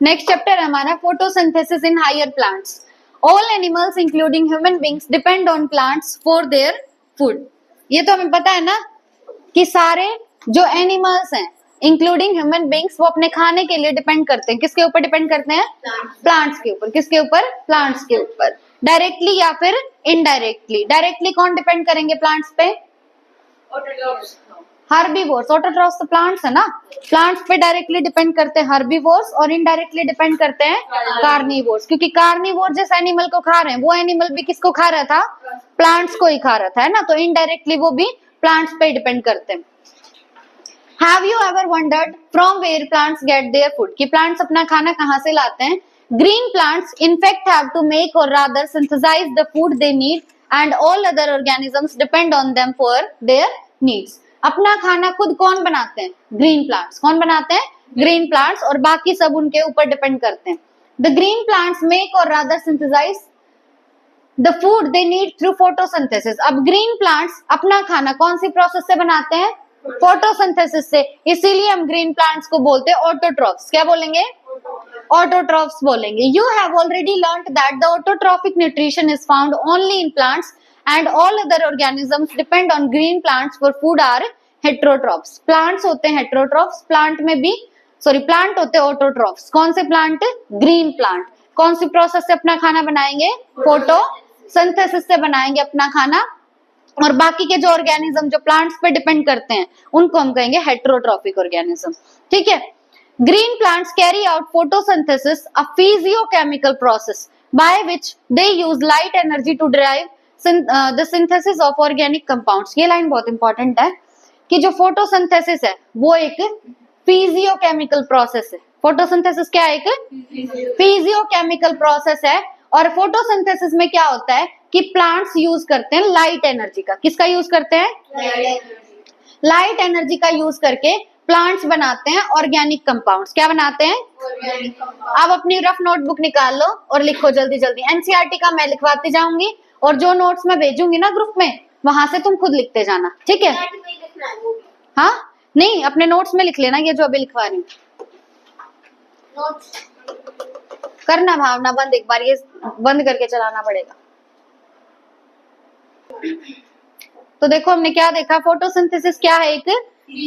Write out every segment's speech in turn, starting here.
Next chapter है हमारा photosynthesis in higher plants. All animals including human beings depend on plants for their food. ये तो हमें पता है ना कि सारे जो एनिमल्स हैं इंक्लूडिंग ह्यूमन बींग्स वो अपने खाने के लिए डिपेंड करते हैं। किसके ऊपर डिपेंड करते हैं? प्लांट्स के ऊपर। किसके ऊपर? प्लांट्स के ऊपर। डायरेक्टली या फिर इनडायरेक्टली। डायरेक्टली कौन डिपेंड करेंगे प्लांट्स पे? हर्बीवोर्स। ऑटोट्रॉफ्स तो प्लांट्स है ना, प्लांट्स पे डायरेक्टली डिपेंड करते हैं हर्बीवोर्स और इनडायरेक्टली डिपेंड करते हैं कार्निवोर्स। क्योंकि कार्निवोर जिस एनिमल को खा रहे हैं वो एनिमल भी किसको खा रहा था? प्लांट्स को ही खा रहा था, है ना। तो इनडायरेक्टली वो भी प्लांट्स पे डिपेंड करते हैं। Have you ever wondered from where plants get their food? कि plants अपना खाना कहाँ से लाते हैं? Green plants in fact have to make or rather synthesize the food they need and all other organisms depend on them for their needs. अपना खाना खुद कौन बनाते हैं? Green plants. कौन बनाते हैं? Green plants. और बाकी सब उनके ऊपर डिपेंड करते हैं। द ग्रीन प्लांट्स मेक और rather synthesise the food they need through photosynthesis. अब ग्रीन प्लांट्स अपना खाना कौन सी प्रोसेस से बनाते हैं? फोटोसिंथेसिस से। इसीलिए हम ग्रीन प्लांट्स को बोलते हैं ऑटोट्रॉफ्स। क्या बोलेंगे? ऑटोट्रॉफ्स बोलेंगे। You have already learned that the autotrophic nutrition is found only in plants and all other organisms depend on green plants for food are heterotrophs. Plants होते हैं हेट्रोट्रॉफ्स, प्लांट में भी प्लांट होते हैं autotrophs. कौन से plant? Green plant. कौन सी process से अपना खाना बनाएंगे? फोटोसिंथेसिस से बनाएंगे अपना खाना। और बाकी के जो ऑर्गेनिज्म जो प्लांट्स पे डिपेंड करते हैं उनको हम कहेंगे हेट्रोट्रॉफिक ऑर्गेनिज्म। ठीक है। Green plants carry out photosynthesis, a physiochemical process by which they use light energy to drive the synthesis of organic compounds. ये लाइन बहुत इंपॉर्टेंट है कि जो फोटोसिंथेसिस है वो एक फिजियोकेमिकल प्रोसेस है। फोटोसिंथेसिस क्या है? एक फिजियोकेमिकल प्रोसेस है। और फोटोसिंथेसिस में क्या होता है कि प्लांट्स यूज करते हैं लाइट एनर्जी का। किसका यूज करते हैं? लाइट एनर्जी का यूज करके प्लांट्स बनाते हैं ऑर्गेनिक कंपाउंड्स। क्या बनाते हैं? अब अपनी रफ नोटबुक निकाल लो और लिखो जल्दी जल्दी। एनसीईआरटी का मैं लिखवाती जाऊंगी और जो नोट्स मैं भेजूंगी ना ग्रुप में वहां से तुम खुद लिखते जाना। ठीक है? हाँ नहीं, अपने नोट्स में लिख लेना ये जो अभी लिखवा रही हूँ। करना भावना बंद, एक बार ये बंद करके चलाना पड़ेगा। तो देखो हमने क्या देखा, फोटोसिंथेसिस क्या है? एक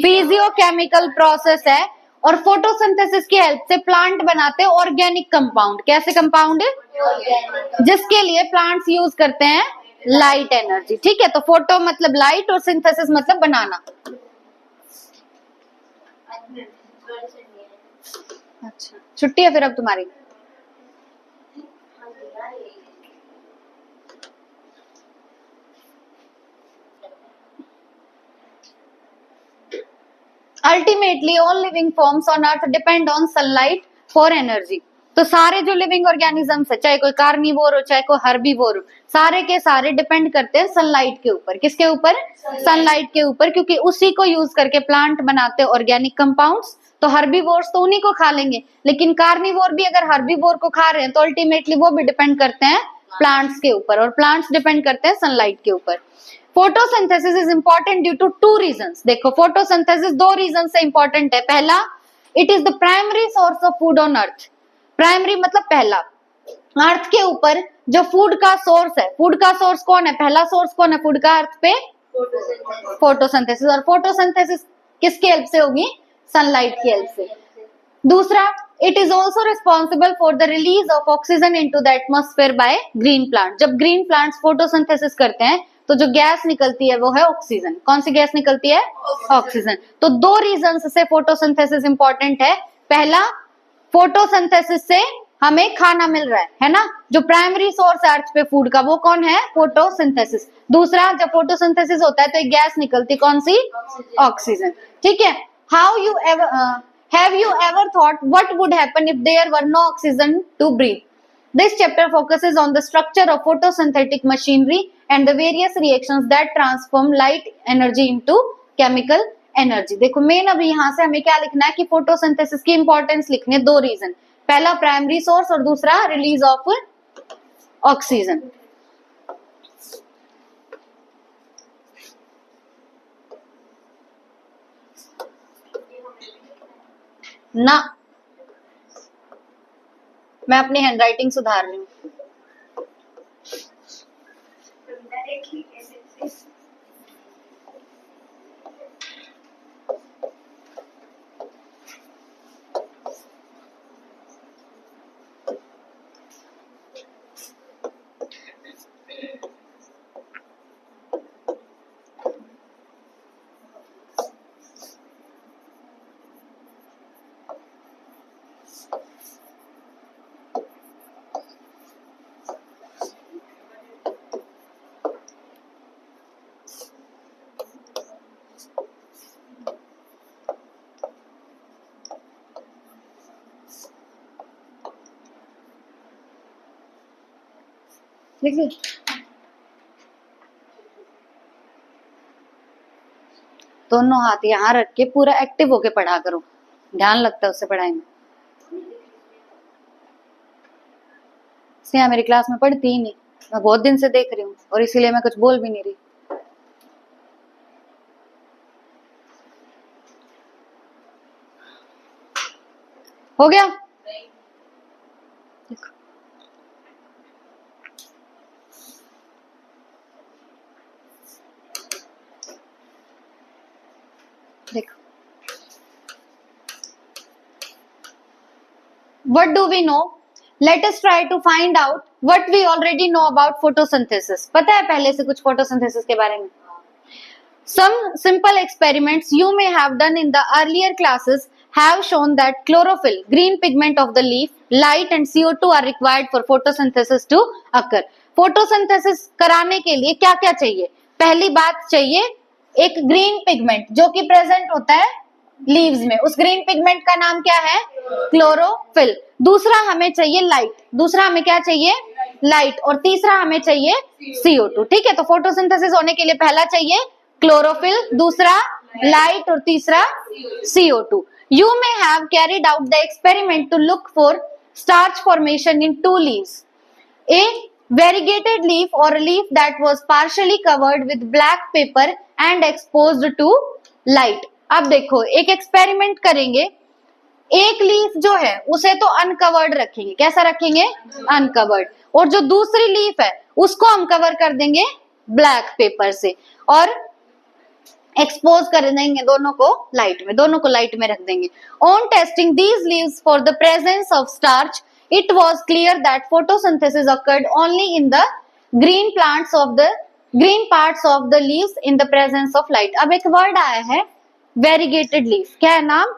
फिजियोकेमिकल प्रोसेस है और फोटोसिंथेसिस की हेल्प से प्लांट बनाते हैं ऑर्गेनिक कंपाउंड। कैसे कंपाउंड? जिसके लिए प्लांट्स यूज करते हैं लाइट एनर्जी। ठीक है। तो फोटो मतलब लाइट और सिंथेसिस मतलब बनाना। अच्छा छुट्टी है फिर अब तुम्हारी? Ultimately all living forms on earth depend on sunlight for energy. तो सारे जो लिविंग ऑर्गेनिजम्स है, चाहे कोई कार्निवोर हो चाहे कोई हर्बीवोर हो, सारे के सारे डिपेंड करते हैं सनलाइट के ऊपर। किसके ऊपर? सनलाइट के ऊपर। क्योंकि उसी को यूज करके प्लांट बनाते हैं ऑर्गेनिक कंपाउंड्स। तो हर्बीवोर्स तो उन्हीं को खा लेंगे, लेकिन कार्निवोर भी अगर हर्बीवोर को खा रहे हैं तो अल्टीमेटली वो भी डिपेंड करते हैं प्लांट्स के ऊपर और प्लांट्स डिपेंड करते हैं सनलाइट के ऊपर। Photosynthesis is important due to two reasons. देखो फोटोसिंथेसिस दो रीजन से इंपॉर्टेंट है। पहला, it is the primary source of food on earth. Primary मतलब पहला। अर्थ के ऊपर जो फूड का सोर्स है, फूड का सोर्स कौन है? पहला सोर्स कौन है फूड का अर्थ पे? फोटोसिंथेसिस। और फोटोसिंथेसिस किसकी हेल्प से होगी? सनलाइट की हेल्प से। दूसरा, it is also responsible for the release of oxygen into the atmosphere by green plant. जब ग्रीन प्लांट्स फोटोसिंथेसिस करते हैं तो जो गैस निकलती है वो है ऑक्सीजन। कौन सी गैस निकलती है? ऑक्सीजन। तो दो रीजन से फोटोसिंथेसिस इंपॉर्टेंट है। पहला, फोटोसिंथेसिस से हमें खाना मिल रहा है ना। जो प्राइमरी सोर्स है अर्थ पे फूड का वो कौन है? फोटोसिंथेसिस। दूसरा, जब फोटोसिंथेसिस होता है तो एक गैस निकलती, कौन सी? ऑक्सीजन। ठीक है। How you ever Have you ever thought what would happen if there were no oxygen to breathe? This chapter focuses on the structure of photosynthetic machinery and the various reactions that transform light energy into chemical energy. देखो main अभी यहाँ से हमें क्या लिखना है कि photosynthesis की इंपॉर्टेंस लिखनी है। दो रीजन, पहला प्राइमरी सोर्स और दूसरा रिलीज ऑफ ऑक्सीजन। ना मैं अपनी हैंडराइटिंग सुधार रही हूँ। देखिए दोनों हाथ यहाँ रख के पूरा एक्टिव होके पढ़ा करो, ध्यान लगता है उससे पढ़ाई में। स्नेहा मेरी क्लास में पढ़ती ही नहीं, मैं बहुत दिन से देख रही हूँ और इसीलिए मैं कुछ बोल भी नहीं रही। हो गया? देखो देखो, what do we know? Let us try to find out what we already know about photosynthesis. पता है पहले से कुछ photosynthesis के बारे में? Some simple experiments you may have done in the earlier classes have shown that chlorophyll, green pigment of the leaf, light and CO2 are required for photosynthesis to occur. Photosynthesis कराने के लिए क्या क्या चाहिए? पहली बात चाहिए एक ग्रीन पिगमेंट जो कि प्रेजेंट होता है लीव्स में, उस ग्रीन पिगमेंट का नाम क्या है? क्लोरोफिल। दूसरा हमें चाहिए लाइट, दूसरा हमें क्या चाहिए? लाइट। और तीसरा हमें चाहिए CO2। ठीक है, तो फोटोसिंथेसिस होने के लिए पहला चाहिए क्लोरोफिल, दूसरा लाइट और तीसरा CO2। You may have carried out the experiment to look for starch formation in two leaves. A variegated leaf or a leaf that was partially covered with black paper and exposed to light. अब देखो एक experiment करेंगे, एक leaf जो है उसे तो uncovered रखेंगे, कैसा रखेंगे? अनकवर्ड। और जो दूसरी लीफ है उसको हम कवर कर देंगे ब्लैक पेपर से और एक्सपोज कर देंगे दोनों को लाइट में, दोनों को लाइट में रख देंगे। On testing these leaves for the presence of starch, it was clear that photosynthesis occurred only in the green parts of the leaves in the presence of light. अब एक वर्ड आया है वेरीगेटेड लीफ, क्या है नाम?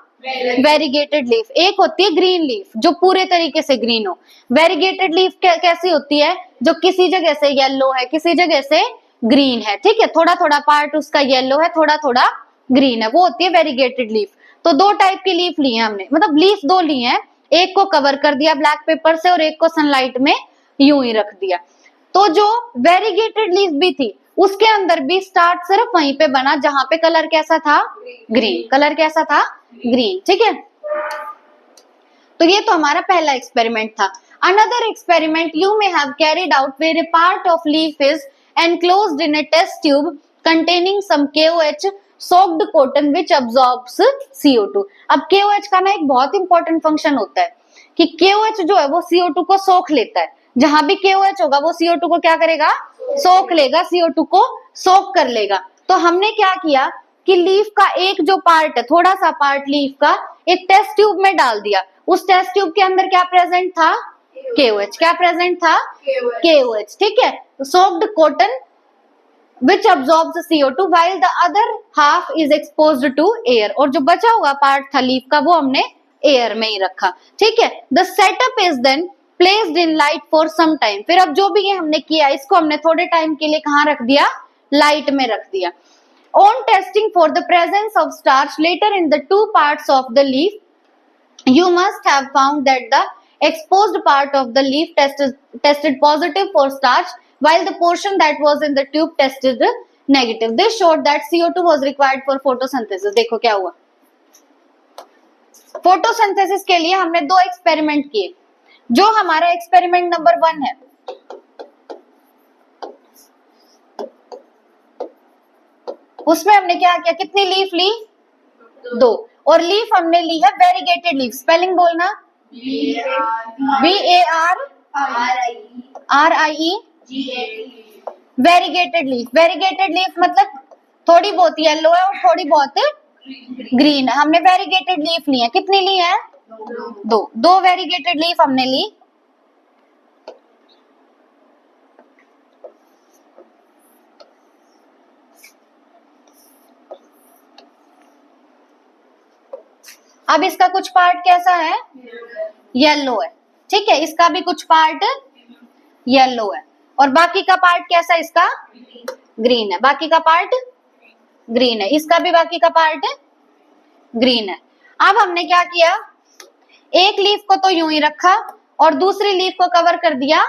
Variegated leaf. एक होती है ग्रीन लीफ जो पूरे तरीके से ग्रीन हो, वेरीगेटेड लीफ कैसी होती है? जो किसी जगह से येलो है, किसी जगह से ग्रीन है। ठीक है, थोड़ा थोड़ा पार्ट उसका येलो है, थोड़ा थोड़ा ग्रीन है, वो होती है वेरीगेटेड लीफ। तो दो टाइप की लीफ ली है हमने, मतलब लीफ दो ली है, एक को कवर कर दिया ब्लैक पेपर से और एक को सनलाइट में यूं ही रख दिया। तो जो वेरीगेटेड लीफ भी थी उसके अंदर भी स्टार्च सिर्फ वहीं पे बना जहां पे कलर कैसा था? ग्रीन। कलर कैसा था? ग्रीन। ठीक है, तो ये तो हमारा पहला एक्सपेरिमेंट था। Another experiment you may have carried out where a part of leaf is enclosed in a test tube containing some KOH soaked cotton which absorbs CO2। अब KOH का ना एक बहुत इंपॉर्टेंट फंक्शन होता है कि KOH जो है वो CO2 को सोख लेता है। जहां भी KOH होगा वो CO2 को क्या करेगा? सोख लेगा, CO2 को सोख कर लेगा। तो हमने क्या किया कि लीफ का एक जो पार्ट है, थोड़ा सा पार्ट लीफ का, एक टेस्ट ट्यूब में डाल दिया। उस टेस्ट ट्यूब के अंदर क्या प्रेजेंट था? KOH। क्या प्रेजेंट था? KOH। ठीक है, soaked cotton which absorbs the CO2 while the other half is exposed to air। और जो बचा हुआ पार्ट था लीफ का वो हमने एयर में ही रखा। ठीक है, the setup is then placed in light for some time। फिर अब जो भी ये हमने किया इसको हमने थोड़े टाइम के लिए कहाँ रख दिया? लाइट में रख दिया। On testing for the presence of starch later in the two parts of the leaf, you must have found that the exposed part of the leaf tested positive for starch while the portion that was in the tube tested negative. This showed that CO2 was required for photosynthesis। देखो क्या हुआ, photosynthesis के लिए हमने दो experiment किए। जो हमारा एक्सपेरिमेंट नंबर 1 है उसमें हमने क्या किया? कितनी लीफ ली? 2। और लीफ हमने ली है वेरीगेटेड लीफ। स्पेलिंग बोलना, VARRIE variegated leaf. Variegated leaf मतलब थोड़ी बहुत येलो है और थोड़ी बहुत ग्रीन है। हमने वेरीगेटेड लीफ ली है, कितनी ली है? दो वेरीगेटेड लीफ हमने ली। अब इसका कुछ पार्ट कैसा है? येलो है, ठीक है। इसका भी कुछ पार्ट येलो है और बाकी का पार्ट कैसा है इसका? ग्रीन है। बाकी का पार्ट ग्रीन है, इसका भी बाकी का पार्ट ग्रीन है। अब हमने क्या किया, एक लीफ को तो यूं ही रखा और दूसरी लीफ को कवर कर दिया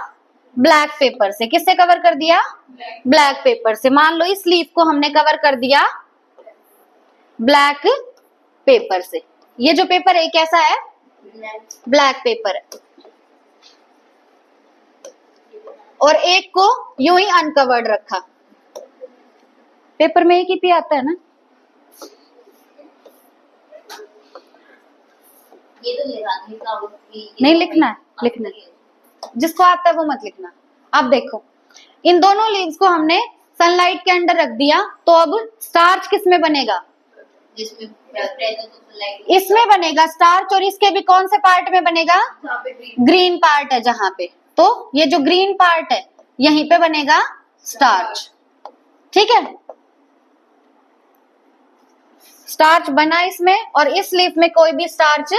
ब्लैक पेपर से। किससे कवर कर दिया? ब्लैक पेपर से। मान लो इस लीफ को हमने कवर कर दिया ब्लैक पेपर से। ये जो पेपर है कैसा है? ब्लैक पेपर है। और एक को यूं ही अनकवर्ड रखा। पेपर में एक ही पी आता है ना? ये तो नहीं लिखना है, लिखना है। जिसको आता है वो मत लिखना। अब देखो, इन दोनों लीव्स को हमने सनलाइट के अंदर रख दिया, तो अब स्टार्च किस में बनेगा? इसमें बनेगा स्टार्च। और इसके भी कौन से पार्ट में बनेगा? ग्रीन पार्ट है जहां पे, तो ये जो ग्रीन पार्ट है यहीं पे बनेगा स्टार्च, ठीक है। स्टार्च बना इसमें और इस लीफ में कोई भी स्टार्च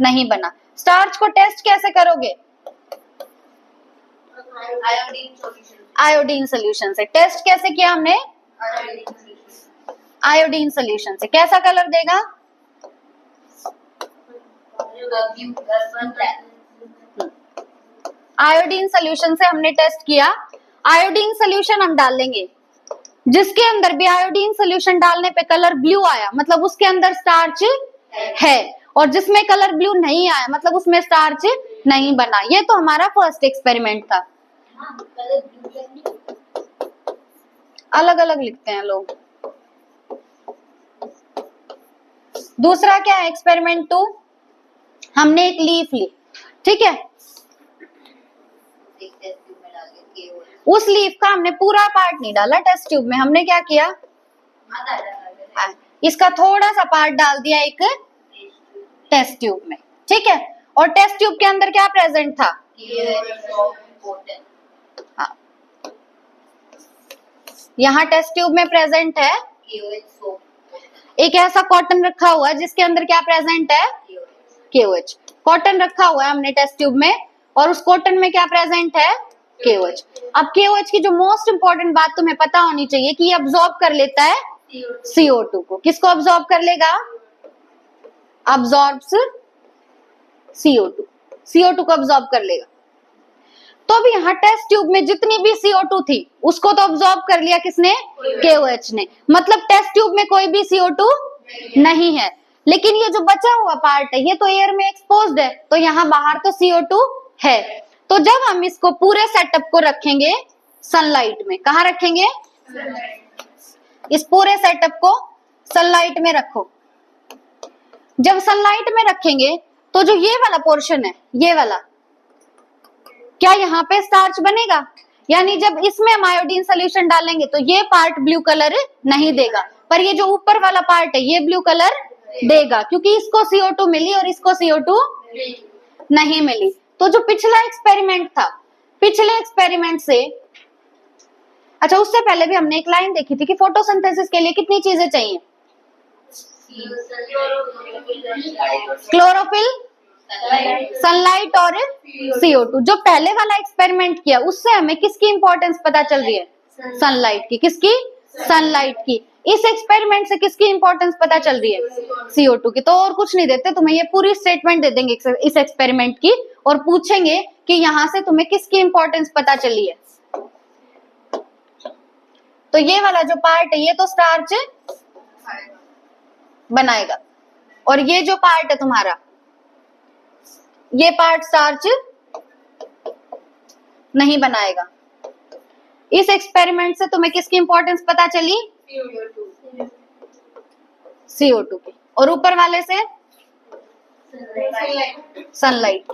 नहीं बना। स्टार्च को टेस्ट कैसे करोगे? आयोडीन सोल्यूशन से। टेस्ट कैसे किया हमने? आयोडीन सोल्यूशन से। कैसा कलर देगा? आयोडीन सोल्यूशन से हमने टेस्ट किया। आयोडीन सोल्यूशन हम डाल लेंगे, जिसके अंदर भी आयोडीन सोल्यूशन डालने पे कलर ब्लू आया मतलब उसके अंदर स्टार्च है, और जिसमें कलर ब्लू नहीं आया मतलब उसमें स्टार्च नहीं बना। ये तो हमारा फर्स्ट एक्सपेरिमेंट था। अलग अलग लिखते हैं लोग। दूसरा क्या है? एक्सपेरिमेंट 2। हमने एक लीफ ली, ठीक है। उस लीफ का हमने पूरा पार्ट नहीं डाला टेस्ट ट्यूब में। हमने क्या किया, इसका थोड़ा सा पार्ट डाल दिया एक टेस्ट ट्यूब में, ठीक है। और टेस्ट ट्यूब के अंदर क्या प्रेजेंट था? हाँ, यहाँ टेस्ट ट्यूब में प्रेजेंट है एक ऐसा कॉटन रखा हुआ है जिसके अंदर क्या प्रेजेंट है? KOH। कॉटन रखा हुआ है हमने टेस्ट ट्यूब में और उस कॉटन में क्या प्रेजेंट है? KOH। अब KOH की जो मोस्ट इंपॉर्टेंट बात तुम्हें पता होनी चाहिए कि ये अब्सॉर्ब कर लेता है CO2 को। किसको अब्सॉर्ब कर लेगा? Absorbs CO2। CO2 को अब्सॉर्ब कर लेगा। तो अब यहाँ टेस्ट ट्यूब में जितनी भी CO2 थी उसको तो अब्सॉर्ब कर लिया किसने? KOH ने। मतलब टेस्ट ट्यूब में कोई भी CO2 नहीं है, लेकिन ये जो बचा हुआ पार्ट है ये तो एयर में एक्सपोज्ड है, तो यहाँ बाहर तो CO2 है। तो जब हम इसको पूरे सेटअप को रखेंगे सनलाइट में, कहाँ रखेंगे? इस पूरे सेटअप को सनलाइट में रखो। जब सनलाइट में रखेंगे तो जो ये वाला पोर्शन है, ये वाला, क्या यहाँ पे स्टार्च बनेगा? यानी जब इसमें हम आयोडीन सोल्यूशन डालेंगे तो ये पार्ट ब्लू कलर नहीं देगा, पर ये जो ऊपर वाला पार्ट है ये ब्लू कलर देगा, क्योंकि इसको CO2 मिली और इसको CO2 नहीं मिली। तो जो पिछला एक्सपेरिमेंट था, पिछले एक्सपेरिमेंट से, अच्छा उससे पहले भी हमने एक लाइन देखी थी कि फोटोसिंथेसिस के लिए कितनी चीजें चाहिए? क्लोरोफिल, सनलाइट और CO2। जो पहले वाला एक्सपेरिमेंट किया उससे हमें किसकी इंपॉर्टेंस पता चल रही है? सनलाइट की। किसकी? सनलाइट की। इस एक्सपेरिमेंट से किसकी इंपॉर्टेंस पता चल रही है? CO2 की। तो और कुछ नहीं देते, तुम्हें ये पूरी स्टेटमेंट दे देंगे इस एक्सपेरिमेंट की और पूछेंगे कि यहाँ से तुम्हें किसकी इंपॉर्टेंस पता चली है। तो ये वाला जो पार्ट है ये तो स्टार्च बनाएगा, और ये जो पार्ट है तुम्हारा, ये पार्ट स्टार्च नहीं बनाएगा। इस एक्सपेरिमेंट से तुम्हें किसकी इंपॉर्टेंस पता चली? CO2 की। और ऊपर वाले से सनलाइट।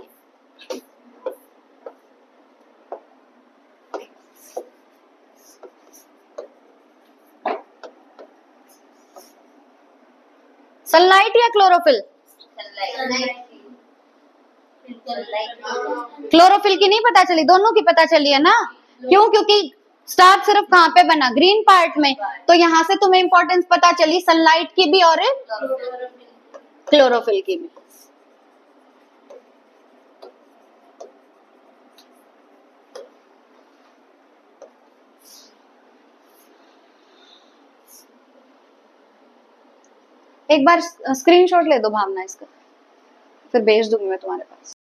सनलाइट या क्लोरोफिल? क्लोरोफिल की नहीं पता चली, दोनों की पता चली है ना। क्यों? क्योंकि स्टार सिर्फ कहाँ पे बना? ग्रीन पार्ट में। तो यहां से तुम्हें इंपॉर्टेंस पता चली सनलाइट की भी और क्लोरोफिल की भी। एक बार स्क्रीनशॉट ले दो भावना इसका, फिर भेज दूंगी मैं तुम्हारे पास।